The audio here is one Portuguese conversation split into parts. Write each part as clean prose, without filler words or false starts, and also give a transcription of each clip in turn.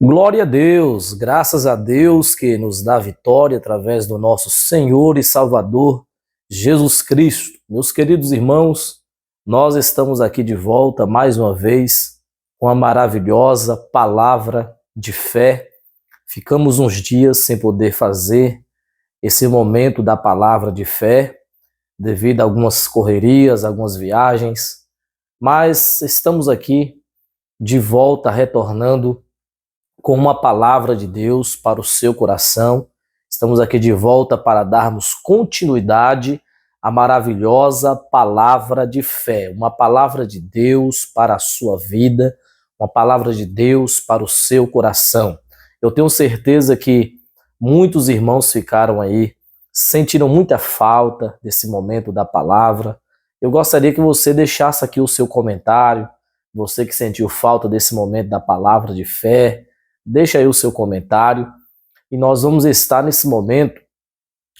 Glória a Deus, graças a Deus que nos dá vitória através do nosso Senhor e Salvador Jesus Cristo. Meus queridos irmãos, nós estamos aqui de volta mais uma vez com a maravilhosa palavra de fé. Ficamos uns dias sem poder fazer esse momento da palavra de fé, devido a algumas correrias, algumas viagens, mas estamos aqui de volta, retornando com uma palavra de Deus para o seu coração. Estamos aqui de volta para darmos continuidade à maravilhosa palavra de fé, uma palavra de Deus para a sua vida, uma palavra de Deus para o seu coração. Eu tenho certeza que muitos irmãos ficaram aí, sentiram muita falta desse momento da palavra. Eu gostaria que você deixasse aqui o seu comentário, você que sentiu falta desse momento da palavra de fé, deixa aí o seu comentário e nós vamos estar nesse momento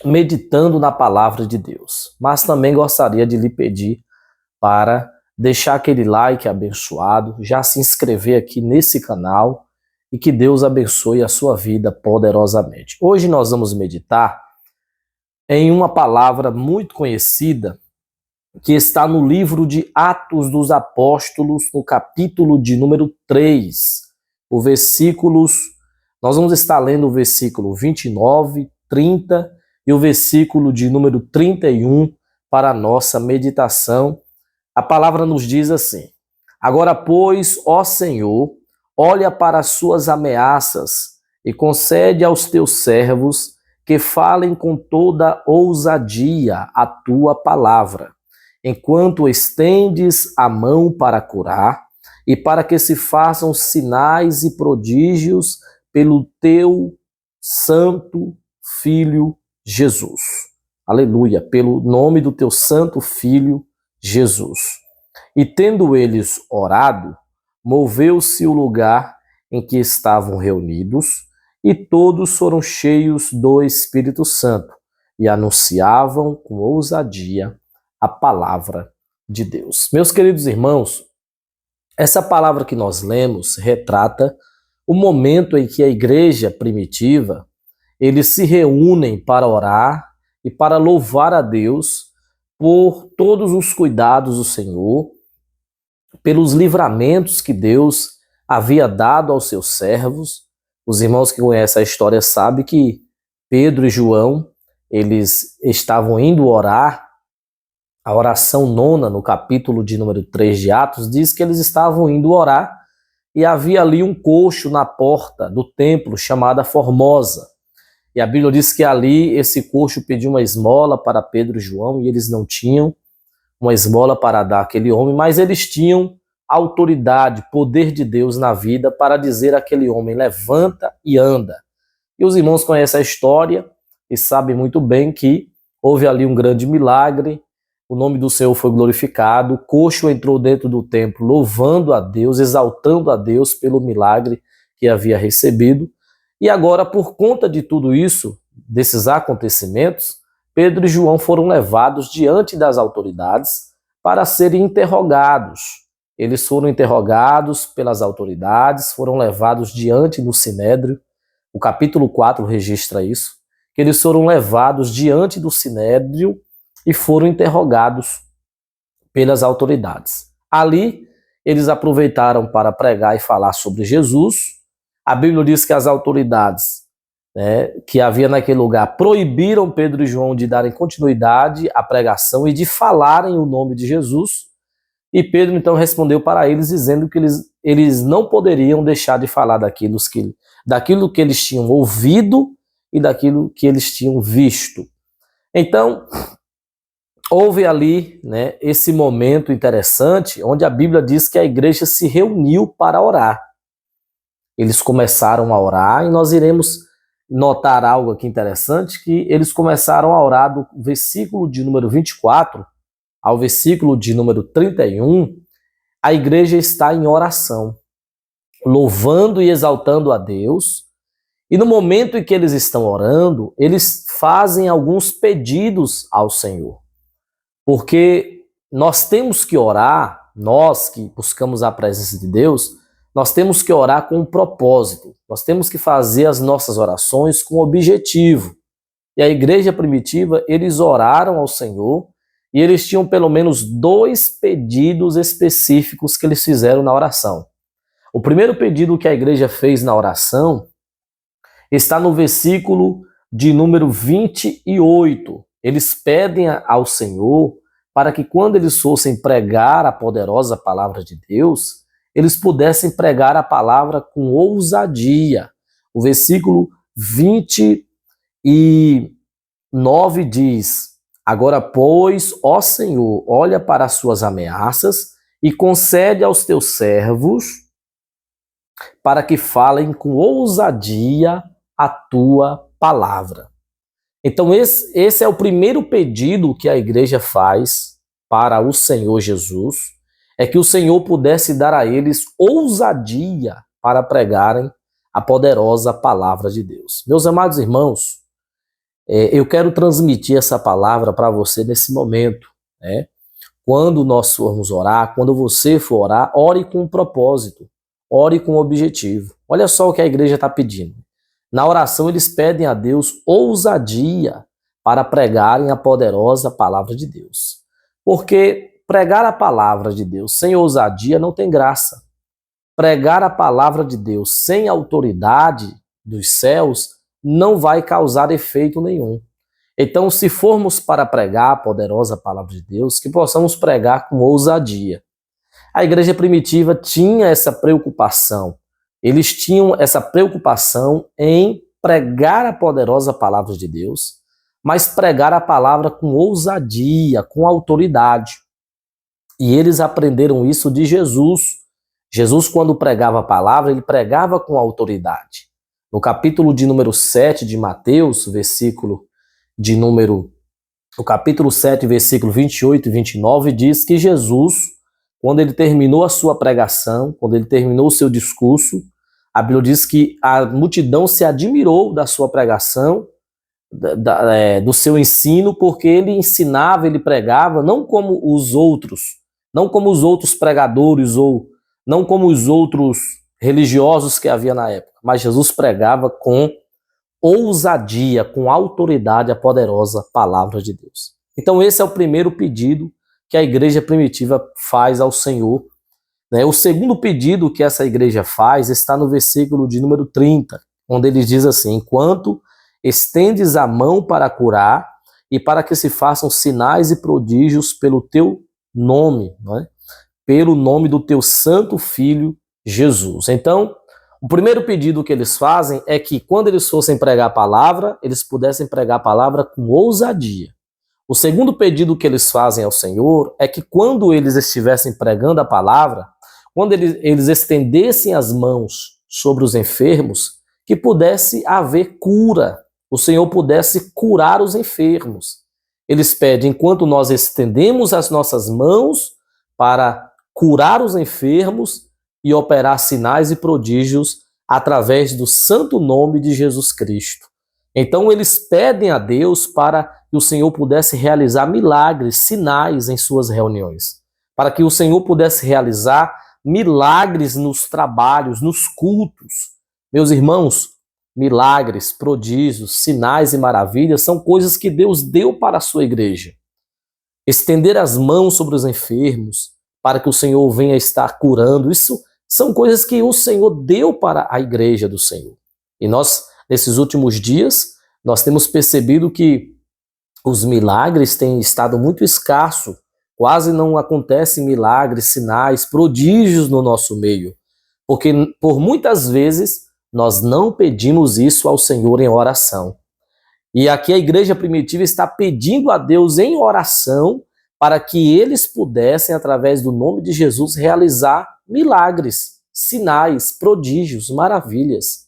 meditando na palavra de Deus. Mas também gostaria de lhe pedir para deixar aquele like abençoado, já se inscrever aqui nesse canal e que Deus abençoe a sua vida poderosamente. Hoje nós vamos meditar em uma palavra muito conhecida que está no livro de Atos dos Apóstolos, no capítulo de número 3. Nós vamos estar lendo o versículo 29, 30 e o versículo de número 31 para a nossa meditação. A palavra nos diz assim: Agora, pois, ó Senhor, olha para as suas ameaças e concede aos teus servos que falem com toda ousadia a tua palavra, enquanto estendes a mão para curar, e para que se façam sinais e prodígios pelo teu santo Filho Jesus. Aleluia, pelo nome do teu santo Filho Jesus. E tendo eles orado, moveu-se o lugar em que estavam reunidos, e todos foram cheios do Espírito Santo, e anunciavam com ousadia a palavra de Deus. Meus queridos irmãos, essa palavra que nós lemos retrata o momento em que a igreja primitiva, eles se reúnem para orar e para louvar a Deus por todos os cuidados do Senhor, pelos livramentos que Deus havia dado aos seus servos. Os irmãos que conhecem a história sabem que Pedro e João, eles estavam indo orar. A oração nona, no capítulo de número 3 de Atos, diz que eles estavam indo orar e havia ali um coxo na porta do templo chamada Formosa. E a Bíblia diz que ali esse coxo pediu uma esmola para Pedro e João e eles não tinham uma esmola para dar àquele homem, mas eles tinham autoridade, poder de Deus na vida para dizer àquele homem: levanta e anda. E os irmãos conhecem a história e sabem muito bem que houve ali um grande milagre. O nome do Senhor foi glorificado, o coxo entrou dentro do templo louvando a Deus, exaltando a Deus pelo milagre que havia recebido. E agora, por conta de tudo isso, desses acontecimentos, Pedro e João foram levados diante das autoridades para serem interrogados. Eles foram interrogados pelas autoridades, foram levados diante do Sinédrio. O capítulo 4 registra isso, que eles foram levados diante do Sinédrio e foram interrogados pelas autoridades. Ali, eles aproveitaram para pregar e falar sobre Jesus. A Bíblia diz que as autoridades, que havia naquele lugar, proibiram Pedro e João de darem continuidade à pregação e de falarem o nome de Jesus. E Pedro então respondeu para eles, dizendo que eles não poderiam deixar de falar daquilo que eles tinham ouvido e daquilo que eles tinham visto. Então, houve ali, esse momento interessante, onde a Bíblia diz que a igreja se reuniu para orar. Eles começaram a orar e nós iremos notar algo aqui interessante, que eles começaram a orar do versículo de número 24 ao versículo de número 31, a igreja está em oração, louvando e exaltando a Deus. E no momento em que eles estão orando, eles fazem alguns pedidos ao Senhor. Porque nós temos que orar, nós que buscamos a presença de Deus, nós temos que orar com um propósito. Nós temos que fazer as nossas orações com objetivo. E a igreja primitiva, eles oraram ao Senhor e eles tinham pelo menos 2 pedidos específicos que eles fizeram na oração. O primeiro pedido que a igreja fez na oração está no versículo de número 28. Eles pedem ao Senhor para que quando eles fossem pregar a poderosa palavra de Deus, eles pudessem pregar a palavra com ousadia. O versículo 29 diz: Agora, pois, ó Senhor, olha para as suas ameaças e concede aos teus servos para que falem com ousadia a tua palavra. Então esse é o primeiro pedido que a igreja faz para o Senhor Jesus, é que o Senhor pudesse dar a eles ousadia para pregarem a poderosa palavra de Deus. Meus amados irmãos, eu quero transmitir essa palavra para você nesse momento, né? Quando nós formos orar, quando você for orar, ore com um propósito, ore com um objetivo. Olha só o que a igreja está pedindo. Na oração, eles pedem a Deus ousadia para pregarem a poderosa palavra de Deus. Porque pregar a palavra de Deus sem ousadia não tem graça. Pregar a palavra de Deus sem autoridade dos céus não vai causar efeito nenhum. Então, se formos para pregar a poderosa palavra de Deus, que possamos pregar com ousadia. A igreja primitiva tinha essa preocupação. Eles tinham essa preocupação em pregar a poderosa palavra de Deus, mas pregar a palavra com ousadia, com autoridade. E eles aprenderam isso de Jesus. Jesus, quando pregava a palavra, ele pregava com autoridade. No capítulo de número 7 de Mateus, no capítulo 7, versículo 28 e 29, diz que Jesus, quando ele terminou a sua pregação, quando ele terminou o seu discurso, a Bíblia diz que a multidão se admirou da sua pregação, do seu ensino, porque ele ensinava, ele pregava, não como os outros pregadores ou não como os outros religiosos que havia na época, mas Jesus pregava com ousadia, com autoridade a poderosa palavra de Deus. Então esse é o primeiro pedido que a igreja primitiva faz ao Senhor. O segundo pedido que essa igreja faz está no versículo de número 30, onde ele diz assim: Enquanto estendes a mão para curar e para que se façam sinais e prodígios pelo teu nome, pelo nome do teu santo Filho Jesus. Então, o primeiro pedido que eles fazem é que quando eles fossem pregar a palavra, eles pudessem pregar a palavra com ousadia. O segundo pedido que eles fazem ao Senhor é que quando eles estivessem pregando a palavra, quando eles estendessem as mãos sobre os enfermos, que pudesse haver cura, o Senhor pudesse curar os enfermos. Eles pedem, enquanto nós estendemos as nossas mãos para curar os enfermos e operar sinais e prodígios através do santo nome de Jesus Cristo. Então eles pedem a Deus para que o Senhor pudesse realizar milagres, sinais em suas reuniões, para que o Senhor pudesse realizar milagres nos trabalhos, nos cultos. Meus irmãos, milagres, prodígios, sinais e maravilhas são coisas que Deus deu para a sua igreja. Estender as mãos sobre os enfermos para que o Senhor venha estar curando, isso são coisas que o Senhor deu para a igreja do Senhor. E nós, nesses últimos dias, nós temos percebido que os milagres têm estado muito escassos. Quase não acontecem milagres, sinais, prodígios no nosso meio. Porque por muitas vezes nós não pedimos isso ao Senhor em oração. E aqui a igreja primitiva está pedindo a Deus em oração para que eles pudessem, através do nome de Jesus, realizar milagres, sinais, prodígios, maravilhas.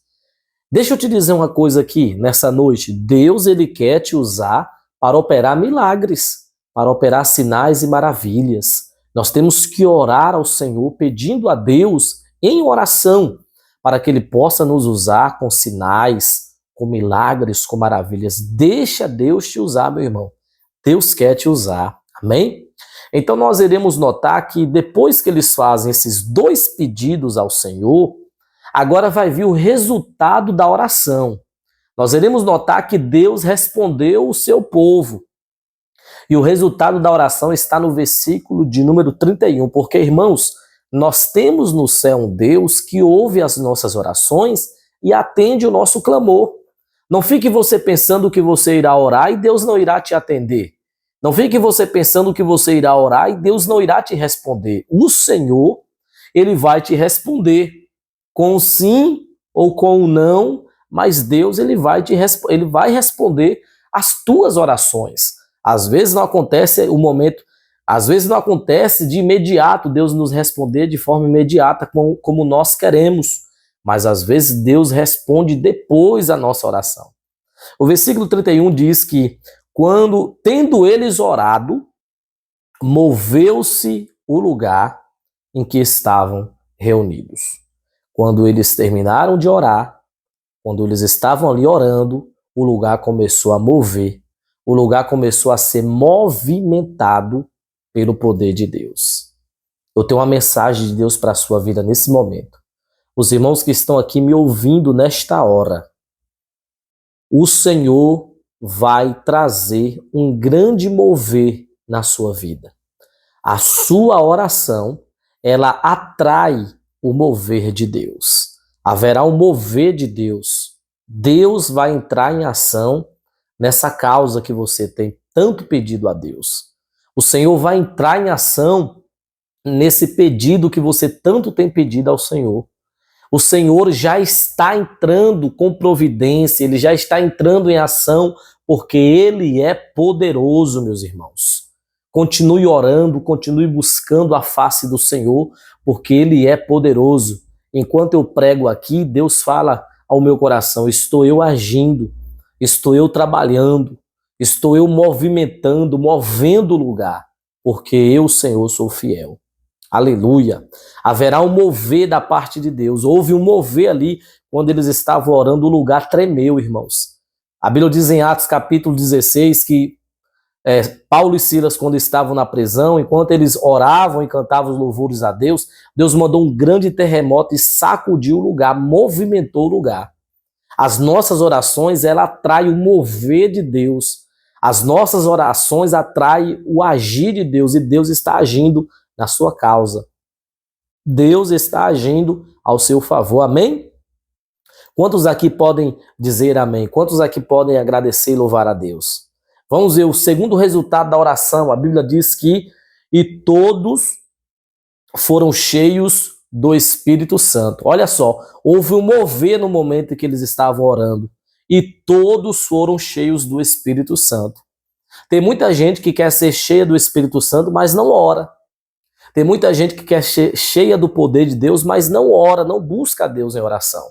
Deixa eu te dizer uma coisa aqui, nessa noite. Deus, ele quer te usar para operar milagres, para operar sinais e maravilhas. Nós temos que orar ao Senhor, pedindo a Deus em oração, para que ele possa nos usar com sinais, com milagres, com maravilhas. Deixa Deus te usar, meu irmão. Deus quer te usar. Amém? Então nós iremos notar que depois que eles fazem esses 2 pedidos ao Senhor, Agora vai vir o resultado da oração. Nós iremos notar que Deus respondeu o seu povo. E o resultado da oração está no versículo de número 31, porque, irmãos, nós temos no céu um Deus que ouve as nossas orações e atende o nosso clamor. Não fique você pensando que você irá orar e Deus não irá te atender. Não fique você pensando que você irá orar e Deus não irá te responder. O Senhor, Ele vai te responder com sim ou com não, mas Deus ele vai responder as tuas orações. Às vezes não acontece o momento, às vezes não acontece de imediato Deus nos responder de forma imediata como nós queremos, mas às vezes Deus responde depois a nossa oração. O versículo 31 diz que quando, tendo eles orado, moveu-se o lugar em que estavam reunidos. Quando eles terminaram de orar, quando eles estavam ali orando, o lugar começou a mover, o lugar começou a ser movimentado pelo poder de Deus. Eu tenho uma mensagem de Deus para a sua vida nesse momento. Os irmãos que estão aqui me ouvindo nesta hora, o Senhor vai trazer um grande mover na sua vida. A sua oração, ela atrai o mover de Deus. Haverá um mover de Deus. Deus vai entrar em ação nessa causa que você tem tanto pedido a Deus. O Senhor vai entrar em ação nesse pedido que você tanto tem pedido ao Senhor. O Senhor já está entrando com providência, Ele já está entrando em ação, porque Ele é poderoso, meus irmãos. Continue orando, continue buscando a face do Senhor, porque Ele é poderoso. Enquanto eu prego aqui, Deus fala ao meu coração, estou eu agindo, estou eu trabalhando, estou eu movimentando, movendo o lugar, porque eu, Senhor, sou fiel. Aleluia. Haverá um mover da parte de Deus. Houve um mover ali, quando eles estavam orando, o lugar tremeu, irmãos. A Bíblia diz em Atos capítulo 16 que Paulo e Silas, quando estavam na prisão, enquanto eles oravam e cantavam os louvores a Deus, Deus mandou um grande terremoto e sacudiu o lugar, movimentou o lugar. As nossas orações, ela atrai o mover de Deus. As nossas orações atraem o agir de Deus, e Deus está agindo na sua causa. Deus está agindo ao seu favor. Amém? Quantos aqui podem dizer amém? Quantos aqui podem agradecer e louvar a Deus? Vamos ver o segundo resultado da oração. A Bíblia diz que e todos foram cheios do Espírito Santo. Olha só, houve um mover no momento em que eles estavam orando. E todos foram cheios do Espírito Santo. Tem muita gente que quer ser cheia do Espírito Santo, mas não ora. Tem muita gente que quer ser cheia do poder de Deus, mas não ora, não busca a Deus em oração.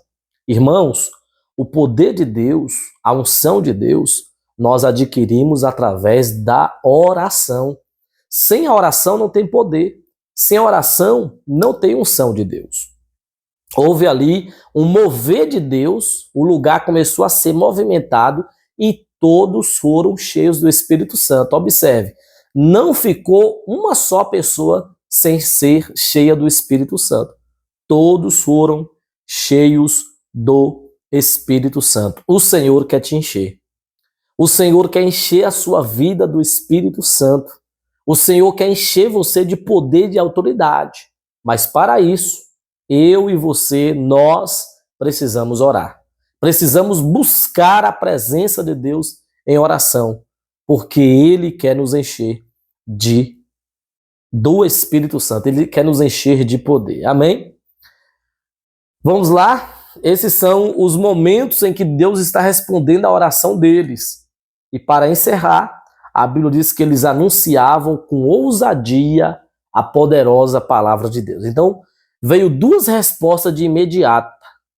Irmãos, o poder de Deus, a unção de Deus, nós adquirimos através da oração. Sem a oração não tem poder. Sem a oração não tem unção de Deus. Houve ali um mover de Deus, o lugar começou a ser movimentado e todos foram cheios do Espírito Santo. Observe, não ficou uma só pessoa sem ser cheia do Espírito Santo. Todos foram cheios do Espírito Santo. O Senhor quer te encher. O Senhor quer encher a sua vida do Espírito Santo. O Senhor quer encher você de poder e de autoridade. Mas para isso, eu e você, nós precisamos orar. Precisamos buscar a presença de Deus em oração, porque Ele quer nos encher do Espírito Santo. Ele quer nos encher de poder. Amém? Vamos lá? Esses são os momentos em que Deus está respondendo a oração deles. E para encerrar, a Bíblia diz que eles anunciavam com ousadia a poderosa palavra de Deus. Então, veio duas respostas de imediato.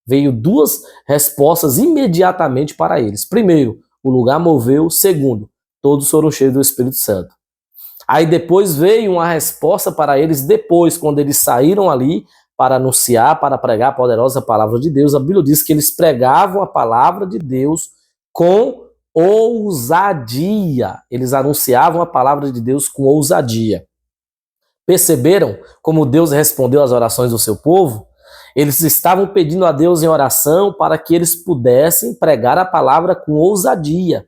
Veio duas respostas imediatamente para eles. Primeiro, o lugar moveu. Segundo, todos foram cheios do Espírito Santo. Aí depois veio uma resposta para eles depois, quando eles saíram ali para anunciar, para pregar a poderosa palavra de Deus. A Bíblia diz que eles pregavam a palavra de Deus com ousadia. Eles anunciavam a palavra de Deus com ousadia. Perceberam como Deus respondeu às orações do seu povo? Eles estavam pedindo a Deus em oração para que eles pudessem pregar a palavra com ousadia.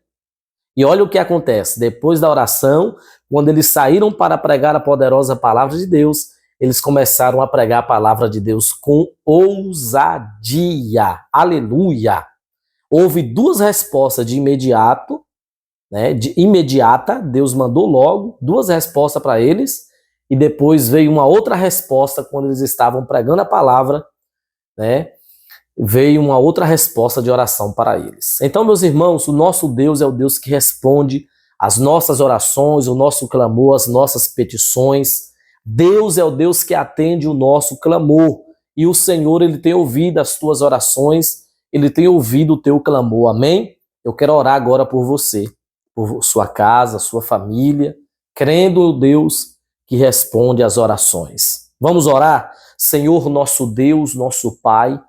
E olha o que acontece. Depois da oração, quando eles saíram para pregar a poderosa palavra de Deus, eles começaram a pregar a palavra de Deus com ousadia. Aleluia! Houve duas respostas de imediato, né? De imediata, Deus mandou logo duas respostas para eles, e depois veio uma outra resposta quando eles estavam pregando a palavra, né? Veio uma outra resposta de oração para eles. Então, meus irmãos, o nosso Deus é o Deus que responde às nossas orações, o nosso clamor, as nossas petições. Deus é o Deus que atende o nosso clamor. E o Senhor, Ele tem ouvido as tuas orações, Ele tem ouvido o teu clamor. Amém? Eu quero orar agora por você, por sua casa, sua família, crendo no Deus que responde às orações. Vamos orar? Senhor, nosso Deus, nosso Pai,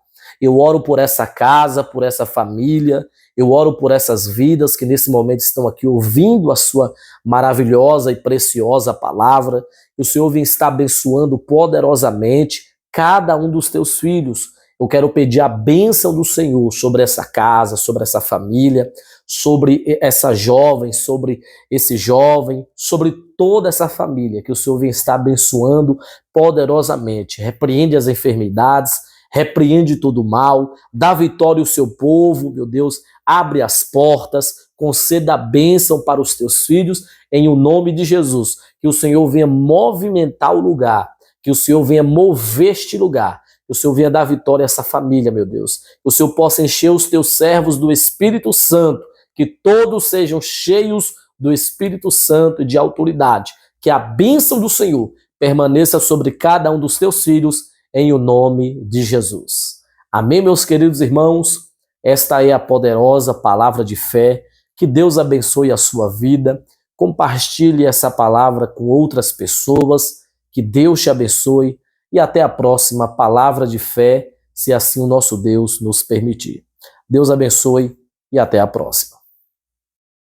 eu oro por essa casa, por essa família, eu oro por essas vidas que nesse momento estão aqui ouvindo a sua maravilhosa e preciosa palavra. O Senhor vem estar abençoando poderosamente cada um dos teus filhos. Eu quero pedir a bênção do Senhor sobre essa casa, sobre essa família, sobre essa jovem, sobre esse jovem, sobre toda essa família, que o Senhor vem estar abençoando poderosamente. Repreende as enfermidades, repreende todo o mal, dá vitória ao seu povo, meu Deus, abre as portas, conceda a bênção para os teus filhos, em o nome de Jesus. Que o Senhor venha movimentar o lugar, que o Senhor venha mover este lugar, que o Senhor venha dar vitória a essa família, meu Deus. Que o Senhor possa encher os teus servos do Espírito Santo, que todos sejam cheios do Espírito Santo e de autoridade. Que a bênção do Senhor permaneça sobre cada um dos teus filhos, em o nome de Jesus. Amém, meus queridos irmãos? Esta é a poderosa palavra de fé. Que Deus abençoe a sua vida. Compartilhe essa palavra com outras pessoas. Que Deus te abençoe. E até a próxima palavra de fé, se assim o nosso Deus nos permitir. Deus abençoe e até a próxima.